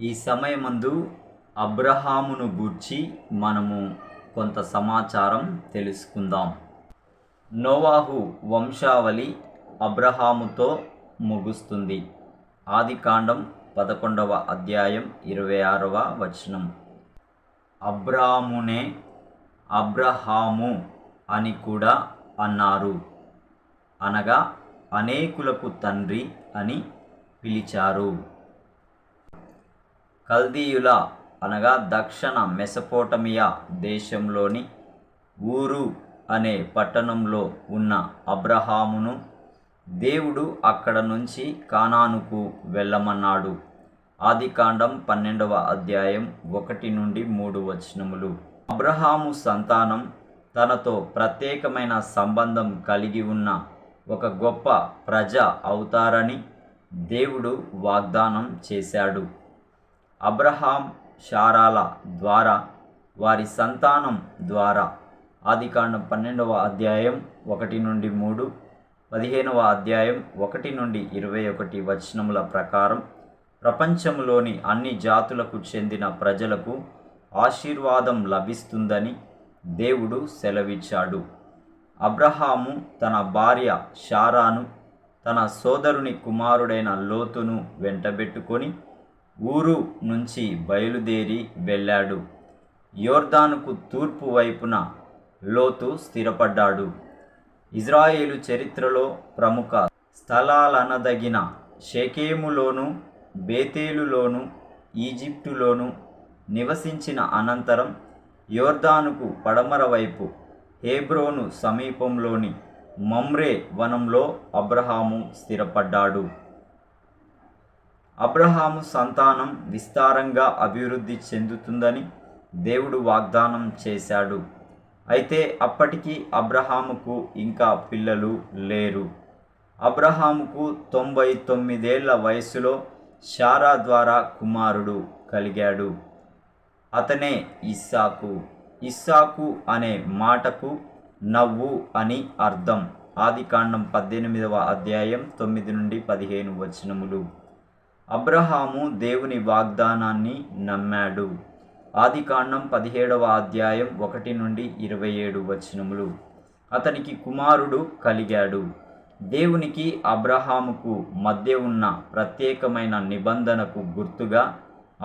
ఈ సమయమందు అబ్రహామును గూర్చి మనము కొంత సమాచారం తెలుసుకుందాం. నోవాహు వంశావళి అబ్రహాముతో ముగుస్తుంది. ఆదికాండం 11వ అధ్యాయం 26వ వచనం. అబ్రామునే అబ్రహాము అని కూడా అన్నారు, అనగా అనేకులకు తండ్రి అని పిలిచారు. కల్దీయుల అనగా దక్షిణ మెసొపొటేమియా దేశంలోని ఊరు అనే పట్టణంలో ఉన్న అబ్రహామును దేవుడు అక్కడ నుంచి కానానుకు వెళ్ళమన్నాడు. ఆదికాండం 12వ అధ్యాయం 1 నుండి 3 వచనములు. అబ్రహాము సంతానం తనతో ప్రత్యేకమైన సంబంధం కలిగి ఉన్న ఒక గొప్ప ప్రజ అవుతారని దేవుడు వాగ్దానం చేశాడు. అబ్రహాం శారాల ద్వారా, వారి సంతానం ద్వారా ఆదికాండం 12వ అధ్యాయం 1 నుండి 3, 15వ అధ్యాయం 1 నుండి 21 వచనముల ప్రకారం ప్రపంచంలోని అన్ని జాతులకు చెందిన ప్రజలకు ఆశీర్వాదం లభిస్తుందని దేవుడు సెలవిచ్చాడు. అబ్రహాము తన భార్య శారాను, తన సోదరుని కుమారుడైన లోతును వెంటబెట్టుకొని ఊరు నుంచి బయలుదేరి వెళ్ళాడు. యోర్దానుకు తూర్పు వైపున లోతు స్థిరపడ్డాడు. ఇజ్రాయేలు చరిత్రలో ప్రముఖ స్థలాలనదగిన షెకెములోను, బేతేలులోను, ఈజిప్టులోను నివసించిన అనంతరం యోర్దానుకు పడమర వైపు హెబ్రోను సమీపంలోని మమ్రే వనంలో అబ్రహాము స్థిరపడ్డాడు. అబ్రహాము సంతానం విస్తారంగా అభివృద్ధి చెందుతుందని దేవుడు వాగ్దానం చేశాడు. అయితే అప్పటికి అబ్రహాముకు ఇంకా పిల్లలు లేరు. అబ్రహాముకు 99 ఏళ్ల వయసులో శారా ద్వారా కుమారుడు కలిగాడు. అతనే ఇస్సాకు. ఇస్సాకు అనే మాటకు నవ్వు అని అర్థం. ఆదికాండం 18వ అధ్యాయం 9 నుండి 15 వచనములు. అబ్రహాము దేవుని వాగ్దానాన్ని నమ్మాడు. ఆదికాండం 17వ అధ్యాయం 1 నుండి 27 వచనములు. అతనికి కుమారుడు కలిగాడు. దేవునికి అబ్రహాముకు మధ్య ఉన్న ప్రత్యేకమైన నిబంధనకు గుర్తుగా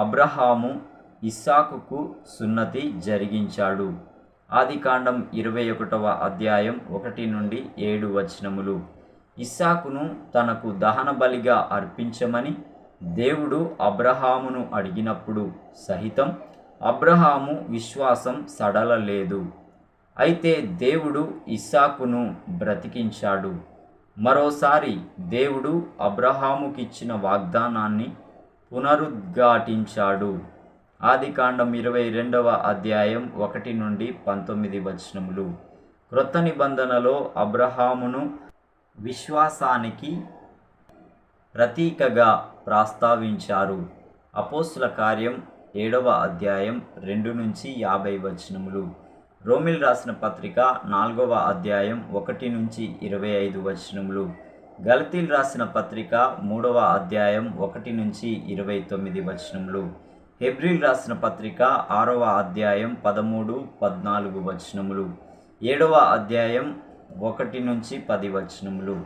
అబ్రహాము ఇస్సాకుకు సున్నతి జరిగించాడు. ఆదికాండం 21వ అధ్యాయం 1 నుండి 7 వచనములు. ఇస్సాకును తనకు దహన బలిగా అర్పించమని దేవుడు అబ్రహామును అడిగినప్పుడు సహితం అబ్రహాము విశ్వాసం సడలలేదు. అయితే దేవుడు ఇస్సాకును బ్రతికించాడు. మరోసారి దేవుడు అబ్రహాముకిచ్చిన వాగ్దానాన్ని పునరుద్ఘాటించాడు. ఆదికాండం 22వ అధ్యాయం 1 నుండి 19 వచనములు. క్రొత్త నిబంధనలో అబ్రహామును విశ్వాసానికి ప్రతీకగా ప్రస్తావించారు. అపోస్తుల కార్యం 7వ అధ్యాయం 2 నుంచి 50 వచనములు. రోమిల్ రాసిన పత్రిక 4వ అధ్యాయం 1 నుంచి 25 వచనములు. గలతీలు రాసిన పత్రిక 3వ అధ్యాయం 1 నుంచి 29 వచనములు. హెబ్రీలు రాసిన పత్రిక 6వ అధ్యాయం 13, 14 వచనములు. 7వ అధ్యాయం 1 నుంచి 10 వచనములు.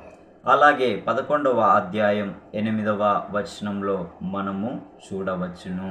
అలాగే 11వ అధ్యాయం 8వ వచనంలో మనము చూడవచ్చును.